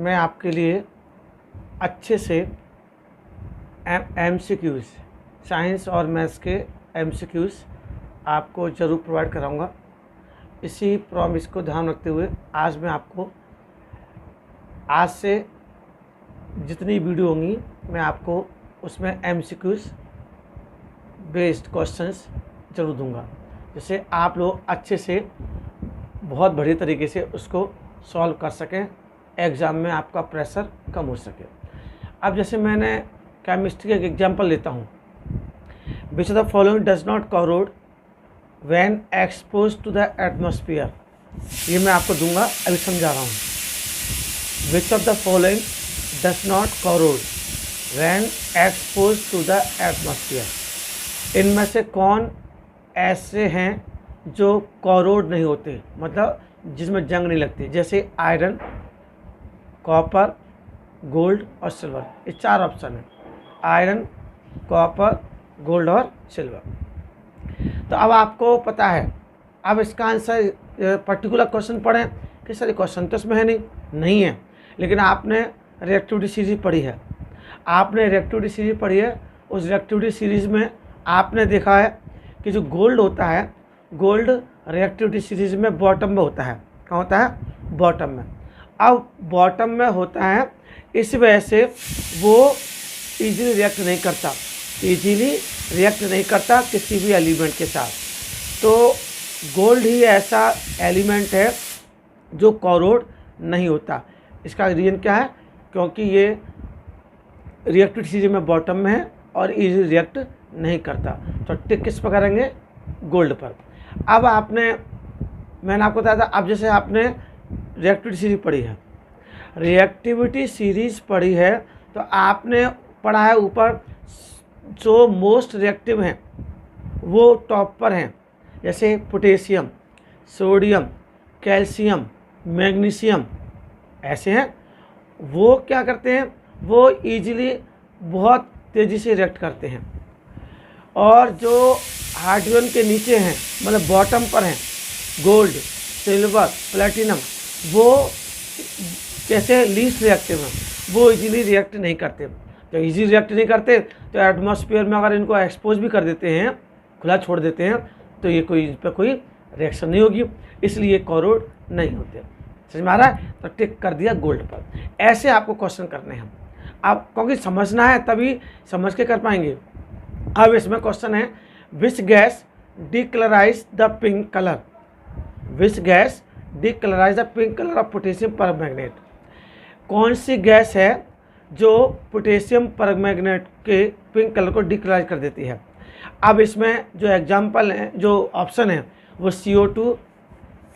मैं आपके लिए अच्छे से MCQs साइंस और मैथ्स के MCQs आपको ज़रूर प्रोवाइड कराऊंगा। इसी प्रॉमिस को ध्यान रखते हुए आज मैं आपको आज से जितनी वीडियो होंगी मैं आपको उसमें MCQs बेस्ड क्वेश्चंस ज़रूर दूंगा, जिससे आप लोग अच्छे से बहुत बढ़िया तरीके से उसको सॉल्व कर सकें, एग्ज़ाम में आपका प्रेशर कम हो सके। अब जैसे मैंने केमिस्ट्री का एक एग्जांपल लेता हूँ, which of the following does not corrode when expose to the atmosphere. ये मैं आपको दूंगा, अभी समझा रहा हूँ। Which of the following does not corrode when expose to the atmosphere. इनमें से कौन ऐसे हैं जो कोरोड नहीं होते, मतलब जिसमें जंग नहीं लगती, जैसे आयरन, कॉपर, गोल्ड और सिल्वर। ये 4 ऑप्शन है, आयरन, कॉपर, गोल्ड और सिल्वर। तो अब आपको पता है, अब इसका आंसर पर्टिकुलर क्वेश्चन पढ़ें कि सर क्वेश्चन तो इसमें है नहीं है, लेकिन आपने रिएक्टिविटी सीरीज पढ़ी है, उस रिएक्टिविटी सीरीज में आपने देखा है कि जो गोल्ड होता है, गोल्ड रिएक्टिविटी सीरीज में बॉटम में होता है। कहाँ होता है? बॉटम में। अब बॉटम में होता है, इस वजह से वो इजीली रिएक्ट नहीं करता किसी भी एलिमेंट के साथ। तो गोल्ड ही ऐसा एलिमेंट है जो कोरोड नहीं होता। इसका रीज़न क्या है? क्योंकि ये रिएक्टिविटी सीरीज में बॉटम में है और इजीली रिएक्ट नहीं करता। तो टिक किस पर करेंगे? गोल्ड पर। अब मैंने आपको बताया था, अब जैसे आपने रिएक्टिविटी सीरीज पढ़ी है तो आपने पढ़ा है ऊपर जो मोस्ट रिएक्टिव हैं वो टॉप पर हैं, जैसे पोटेशियम, सोडियम, कैल्शियम, मैग्नीशियम, ऐसे हैं। वो क्या करते हैं? वो इजीली बहुत तेज़ी से रिएक्ट करते हैं। और जो हाइड्रोजन के नीचे हैं, मतलब बॉटम पर हैं, गोल्ड, सिल्वर, प्लेटिनम, वो कैसे लीस्ट रिएक्टिव हैं, वो इजीली रिएक्ट नहीं करते। तो इजीली रिएक्ट नहीं करते तो एटमॉस्फेयर में अगर इनको एक्सपोज भी कर देते हैं, खुला छोड़ देते हैं, तो ये इस पर कोई रिएक्शन नहीं होगी, इसलिए कोरोड नहीं होते। समझ में आ रहा है? तो टिक कर दिया गोल्ड पर। ऐसे आपको क्वेश्चन करने हैं, आप क्योंकि समझना है तभी समझ के कर पाएंगे। अब इसमें क्वेश्चन है, which gas decolourise the pink colour. Which gas decolourise the pink colour of potassium permanganate. कौन सी गैस है जो पोटेशियम परमैंगनेट के पिंक कलर को डिकलराइज कर देती है? अब इसमें जो एग्जाम्पल है, जो ऑप्शन है, वो CO2,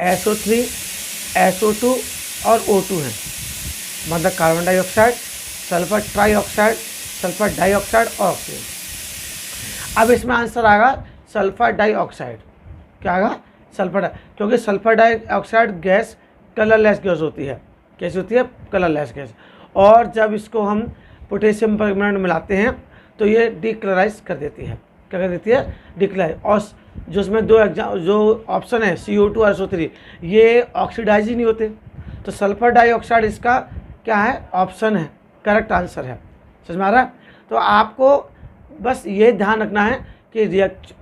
SO3, SO2 और O2 हैं, मतलब carbon dioxide, sulphur trioxide, sulphur dioxide और ऑक्सीजन। अब इसमें आंसर आएगा सल्फर डाइऑक्साइड। क्या आएगा? सल्फर क्योंकि sulphur dioxide gas colourless gas होती है। कैसी होती है? Colourless gas. और जब इसको हम पोटेशियम परमैंगनेट मिलाते हैं तो ये डिकलराइज कर देती है। क्या कर देती है? डिकलराइज। और जो इसमें जो ऑप्शन है CO2 और SO3, ये ऑक्सीडाइज ही नहीं होते। तो सल्फर डाइऑक्साइड इसका क्या है? ऑप्शन है, करेक्ट आंसर है। समझ में आ रहा है? तो आपको बस ये ध्यान रखना है कि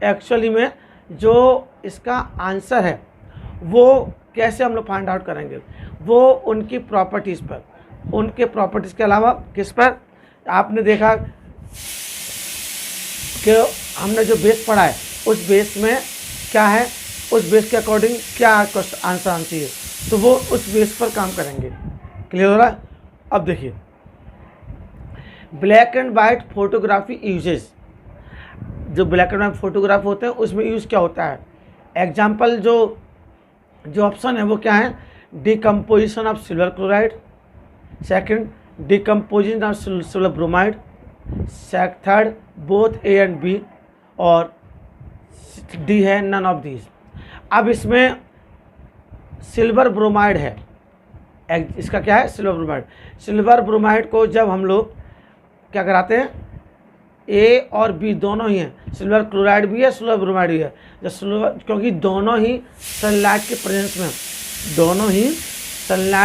एक्चुअली में जो इसका आंसर है वो कैसे हम लोग फाइंड आउट करेंगे, वो उनकी प्रॉपर्टीज़ पर, उनके प्रॉपर्टीज़ के अलावा किस पर? आपने देखा कि हमने जो बेस पढ़ा है उस बेस में क्या है, उस बेस के अकॉर्डिंग क्या आंसर आना चाहिए, तो वो उस बेस पर काम करेंगे। क्लियर हो रहा है? अब देखिए, black and white photography uses. जो ब्लैक एंड वाइट फोटोग्राफ होते हैं उसमें यूज़ क्या होता है? एग्जाम्पल जो ऑप्शन है वो क्या है? Decomposition of silver chloride, second decomposition of silver bromide, third both A and B, और D है नन ऑफ दीज। अब इसमें सिल्वर ब्रोमाइड है, इसका क्या है? Silver bromide. सिल्वर ब्रोमाइड को जब हम लोग क्या कराते हैं, A और B दोनों ही हैं, सिल्वर क्लोराइड भी है, सिल्वर ब्रोमाइड भी है। जब सिल्वर, क्योंकि दोनों ही सनलाइट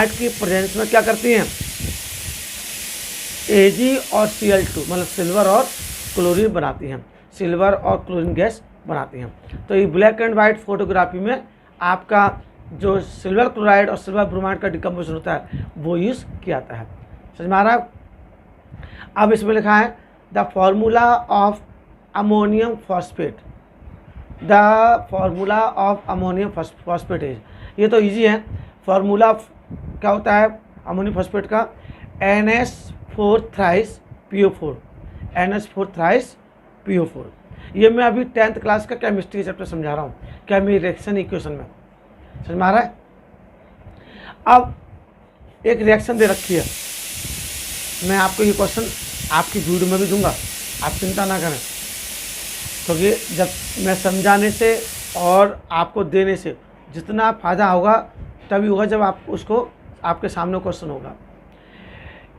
के प्रेजेंस में क्या करती हैं? Ag और Cl2 मतलब सिल्वर और क्लोरीन बनाती हैं, सिल्वर और क्लोरीन गैस बनाती हैं। तो ये ब्लैक एंड वाइट फोटोग्राफी में आपका जो सिल्वर क्लोराइड और सिल्वर ब्रोमाइड का डिकम्पोजिशन होता है वो यूज़ किया जाता है। समझ में आ रहा है? अब इसमें लिखा है the formula of ammonium phosphate, the formula of ammonium phosphate is, ये तो इजी है। फार्मूला क्या होता है अमोनियम फॉस्फेट का? NH4 thrice PO4, NH4 thrice PO4। ये मैं अभी 10th क्लास का केमिस्ट्री चैप्टर समझा रहा हूँ, केमी रिएक्शन इक्वेशन में। समझ में आ रहा है? अब एक रिएक्शन दे रखी है, मैं आपको ये क्वेश्चन आपकी वीडियो में भी दूंगा, आप चिंता ना करें, क्योंकि जब मैं समझाने से और आपको देने से जितना फ़ायदा होगा तभी होगा जब आप उसको आपके सामने क्वेश्चन होगा।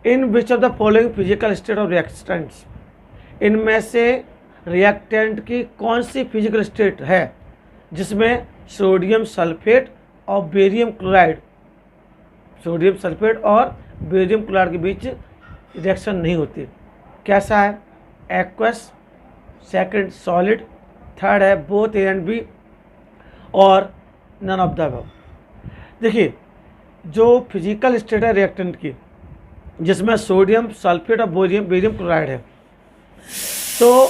In which of the following physical state of reactants, इनमें से रिएक्टेंट की कौन सी फिजिकल स्टेट है जिसमें सोडियम सल्फेट और बेरियम क्लोराइड, सोडियम सल्फेट और बेरियम क्लोराइड के बीच रिएक्शन नहीं होती? कैसा है? एक्वस, सेकंड सॉलिड, थर्ड है बोथ ए एंड बी, और नन ऑफ द अबव। देखिए जो फिजिकल स्टेट है रिएक्टेंट की जिसमें सोडियम सल्फेट और बेरियम क्लोराइड है, तो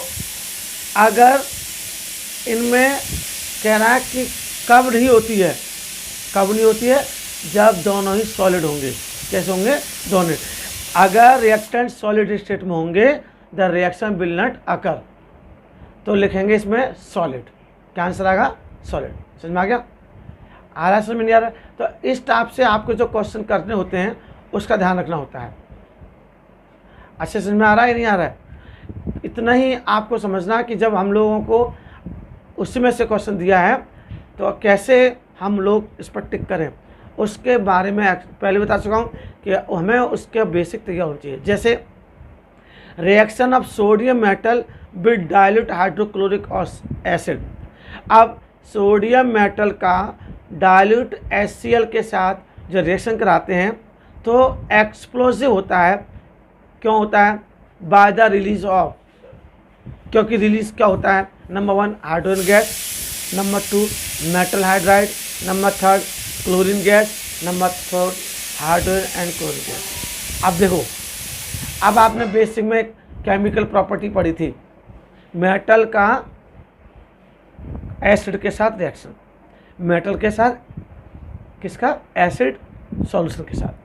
अगर इनमें कह रहा है कि कब नहीं होती है, कब नहीं होती है? जब दोनों ही सॉलिड होंगे। कैसे होंगे? दोनों। अगर रिएक्टेंट सॉलिड स्टेट में होंगे the reaction will not occur, तो लिखेंगे इसमें सॉलिड। क्या आंसर आएगा? सॉलिड। समझ में आ गया? आ रहा है? समझ में नहीं आ रहा? तो इस टाइप से आपको जो क्वेश्चन करने होते हैं उसका ध्यान रखना होता है। अच्छे समझ में आ रहा है नहीं आ रहा है? इतना ही आपको समझना कि जब हम लोगों को उसमें से क्वेश्चन दिया है तो कैसे हम लोग इस पर टिक करें उसके बारे में पहले बता चुका हूँ कि हमें उसके बेसिक तैयार होना चाहिए। जैसे reaction of sodium metal with dilute hydrochloric acid, अब सोडियम मेटल का डाइल्यूट HCl के साथ जो रिएक्शन कराते हैं तो एक्सप्लोसिव होता है। क्यों होता है? बाय द रिलीज ऑफ, क्योंकि रिलीज क्या होता है? Number 1 hydrogen gas, number 2 metal hydride, number 3 chlorine gas, number 4 hydrogen and chlorine gas. अब देखो, अब आपने बेसिक में केमिकल प्रॉपर्टी पढ़ी थी, मेटल का एसिड के साथ रिएक्शन, मेटल के साथ किसका? एसिड सॉल्यूशन के साथ।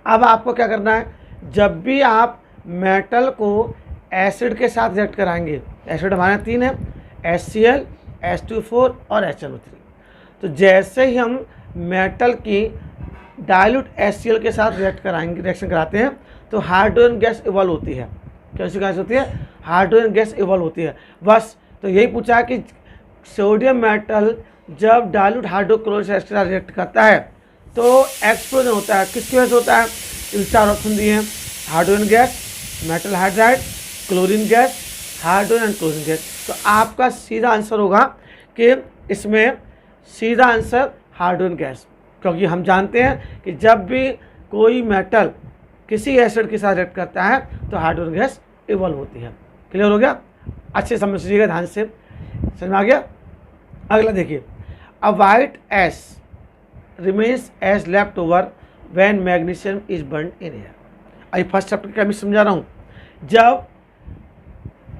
अब आपको क्या करना है? जब भी आप मेटल को एसिड के साथ रिएक्ट कराएंगे, एसिड हमारे यहाँ 3 है, HCl, H2O4 और HNO3, तो जैसे ही हम मेटल की डाइल्यूट HCl के साथ रिएक्शन कराते हैं तो हाइड्रोजन गैस इवॉल्व होती है। कैसी गैस होती है? हाइड्रोजन गैस इवॉल्व होती है। बस तो यही पूछा है कि सोडियम मेटल जब डाइल्यूट हाइड्रोक्लोरिक एसिड के साथ रिएक्ट करता है तो एक्सप्लोजन होता है। किसकी वजह से होता है? इन 4 ऑप्शन दिए हैं, hydrogen gas, metal hydride, chlorine gas, hydrogen and chlorine gas. तो आपका सीधा आंसर होगा कि इसमें सीधा आंसर हाइड्रोजन गैस, क्योंकि हम जानते हैं कि जब भी कोई मेटल किसी एसिड के साथ रिएक्ट करता है तो हाइड्रोजन गैस इवॉल्व होती है। क्लियर हो गया? अच्छे समझ लीजिएगा ध्यान से। समझ में आ गया? अगला देखिए, a white ash remains as left over when magnesium is burn in air. आई फर्स्ट चैप्टर का मैं समझा रहा हूँ। जब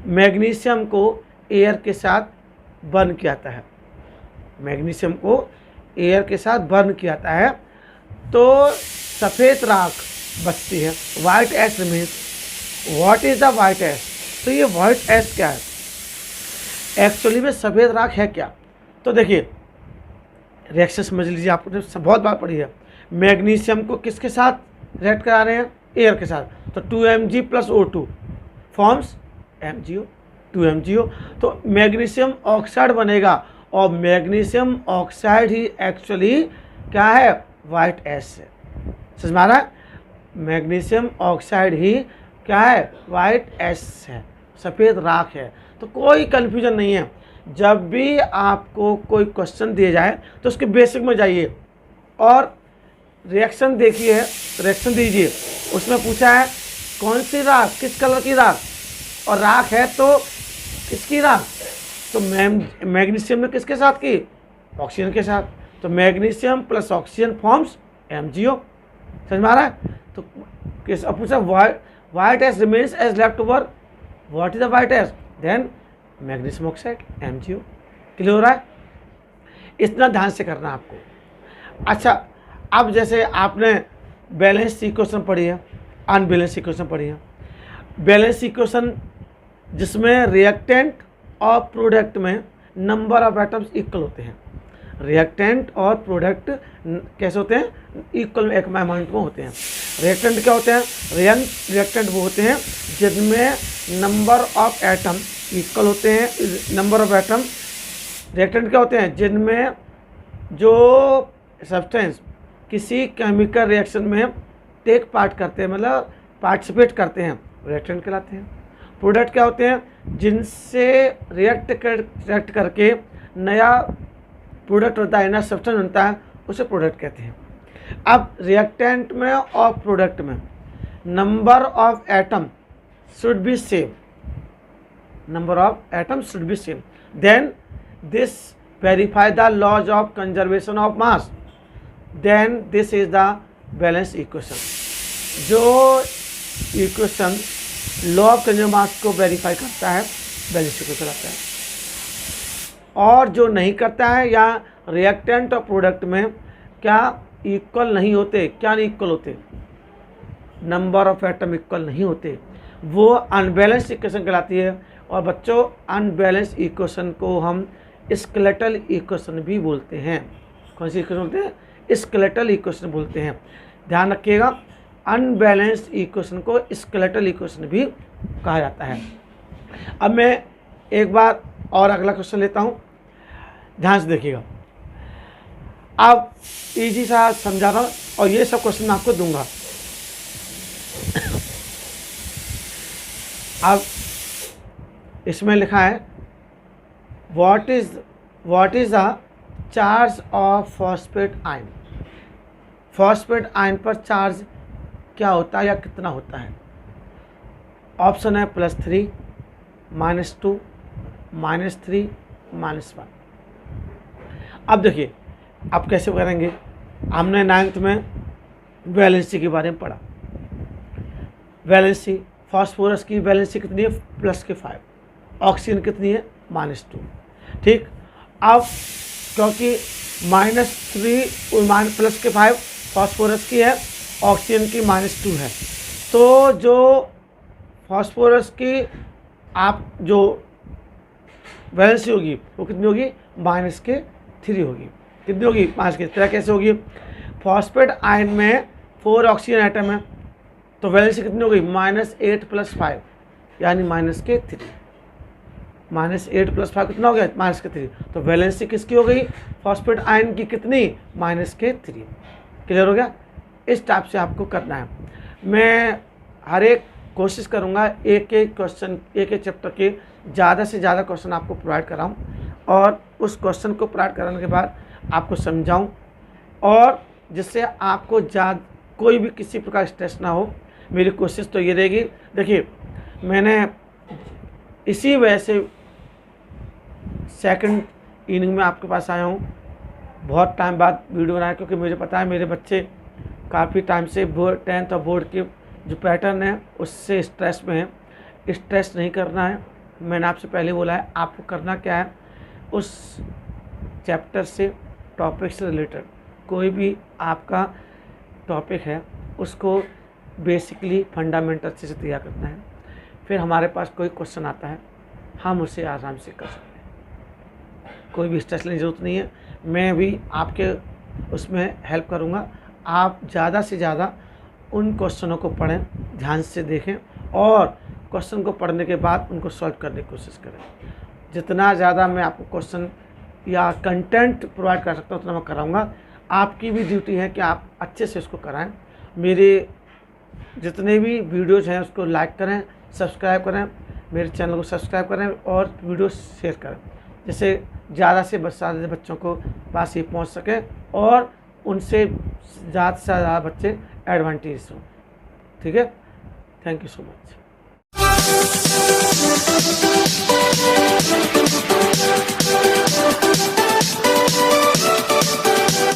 मैग्नीशियम को एयर के साथ बर्न किया जाता है, मैग्नीशियम को एयर के साथ बर्न किया जाता है तो सफ़ेद राख बचती है, white ash remains. What is the white S? तो ये वाइट एस क्या है? एक्चुअली में सफ़ेद राख है क्या? तो देखिए रिएक्शन समझ लीजिए, आपने बहुत बार पढ़ी है। मैग्नीशियम को किसके साथ रिएक्ट करा रहे हैं? एयर के साथ, तो 2Mg + O2 forms MgO, 2MgO। तो मैग्नीशियम ऑक्साइड बनेगा और मैग्नीशियम ऑक्साइड ही एक्चुअली क्या है? वाइट एस है। समझ में आ रहा है? मैग्नीशियम ऑक्साइड ही क्या है? वाइट एस है, सफ़ेद राख है। तो कोई कन्फ्यूजन नहीं है। जब भी आपको कोई क्वेश्चन दिया जाए तो उसके बेसिक में जाइए और रिएक्शन देखिए, रिएक्शन दीजिए। उसमें पूछा है कौन सी राख, किस कलर की राख, और राख है तो किसकी राख, तो मैग्नीशियम ने किसके साथ की, ऑक्सीजन के साथ, तो magnesium plus oxygen forms MgO। समझ में आ रहा है। तो किस अब पूछा white ash remains as left over, what is the white ash, then magnesium oxide MgO। Clear हो रहा है, इतना ध्यान से करना आपको। अच्छा, अब जैसे आपने बैलेंस इक्वेशन पढ़ी है, अनबैलेंस इक्वेशन पढ़ी है। बैलेंस इक्वेशन जिसमें रिएक्टेंट और प्रोडक्ट में नंबर ऑफ एटम्स इक्वल होते हैं। रिएक्टेंट और प्रोडक्ट कैसे होते हैं, इक्वल एक अमाउंट में होते हैं। रिएक्टेंट क्या होते हैं, रिएक्टेंट वो होते हैं जिनमें नंबर ऑफ एटम इक्वल होते हैं, नंबर ऑफ एटम। रिएक्टेंट क्या होते हैं, जिनमें जो सब्सटेंस किसी केमिकल रिएक्शन में टेक पार्ट करते हैं, मतलब पार्टिसिपेट करते हैं, रिएक्टेंट कहलाते हैं। प्रोडक्ट क्या होते हैं, जिनसे रिएक्ट करके नया प्रोडक्ट होता है, नया सब्सटेंस बनता है, उसे प्रोडक्ट कहते हैं। अब रिएक्टेंट में और प्रोडक्ट में number of atom should be same, number of atom should be same, then this verify the laws of conservation of mass, then this is the balance equation. जो equation law of conservation mass को verify करता है, balance equation आता है। और जो नहीं करता है, या रिएक्टेंट और प्रोडक्ट में क्या इक्वल नहीं होते, क्या नहीं इक्वल होते, नंबर ऑफ एटम इक्वल नहीं होते, वो अनबैलेंस इक्वेशन कहलाती है। और बच्चों, अनबैलेंस इक्वेशन को हम स्केलेटल इक्वेशन भी बोलते हैं। कौन सी इक्वेशन बोलते हैं, स्केलेटल इक्वेशन बोलते हैं। ध्यान रखिएगा, अनबैलेंस्ड इक्वेशन को स्केलेटल इक्वेशन भी कहा जाता है। अब मैं एक बार और अगला क्वेश्चन लेता हूँ, ध्यान से देखिएगा। अब इजी सा समझा रहा हूँ और ये सब क्वेश्चन मैं आपको दूंगा। अब इसमें लिखा है what is the charge of phosphate ion. Phosphate ion पर चार्ज क्या होता है या कितना होता है। ऑप्शन है +3, -2, -3, -1। अब देखिए आप कैसे करेंगे। हमने 9th में वैलेंसी के बारे में पढ़ा। वैलेंसी, फास्फोरस की वैलेंसी कितनी है, +5, ऑक्सीजन कितनी है, -2। ठीक, अब क्योंकि -3 +5 फास्फोरस की है, ऑक्सीजन की -2 है, तो जो फास्फोरस की आप जो वैलेंसी होगी वो कितनी होगी, -3 होगी। कितनी होगी, -3। कैसे होगी, फॉस्फेट आयन में 4 ऑक्सीजन आइटम है, तो वैलेंसी कितनी होगी, -8 + 5 यानी -3। -8 + 5 कितना हो गया, -3। तो वैलेंसी किसकी हो गई, फॉस्फेट आयन की कितनी, -3। क्लियर हो गया। इस टाइप से आपको करना है। मैं हर एक कोशिश करूँगा एक एक क्वेश्चन, एक एक चैप्टर के ज़्यादा से ज़्यादा क्वेश्चन आपको प्रोवाइड कराऊँ, और उस क्वेश्चन को प्रोवाइड कराने के बाद आपको समझाऊं, और जिससे आपको कोई भी किसी प्रकार स्ट्रेस ना हो। मेरी कोशिश तो ये रहेगी। देखिए, मैंने इसी वजह से सेकंड इनिंग में आपके पास आया हूँ, बहुत टाइम बाद वीडियो बनाया, क्योंकि मुझे पता है मेरे बच्चे काफ़ी टाइम से 10th और बोर्ड के जो पैटर्न है उससे स्ट्रेस में है। स्ट्रेस नहीं करना है। मैंने आपसे पहले बोला है, आपको करना क्या है, उस चैप्टर से, टॉपिक से रिलेटेड कोई भी आपका टॉपिक है उसको बेसिकली फंडामेंटल से तैयार करना है। फिर हमारे पास कोई क्वेश्चन आता है, हम उसे आराम से कर सकते हैं। कोई भी स्ट्रेस लेने की ज़रूरत नहीं है। मैं भी आपके उसमें हेल्प करूँगा। आप ज़्यादा से ज़्यादा उन क्वेश्चनों को पढ़ें, ध्यान से देखें, और क्वेश्चन को पढ़ने के बाद उनको सॉल्व करने की कोशिश करें। जितना ज़्यादा मैं आपको क्वेश्चन या कंटेंट प्रोवाइड कर सकता हूँ उतना मैं कराऊँगा। आपकी भी ड्यूटी है कि आप अच्छे से उसको कराएं। मेरे जितने भी वीडियोज़ हैं उसको लाइक करें, सब्सक्राइब करें, मेरे चैनल को सब्सक्राइब करें और वीडियो शेयर करें, जिससे ज़्यादा से ज़्यादा बच्चों को पास ये पहुँच सके और उनसे ज़्यादा से ज़्यादा बच्चे एडवांटेज हों। ठीक है, थैंक यू सो मच।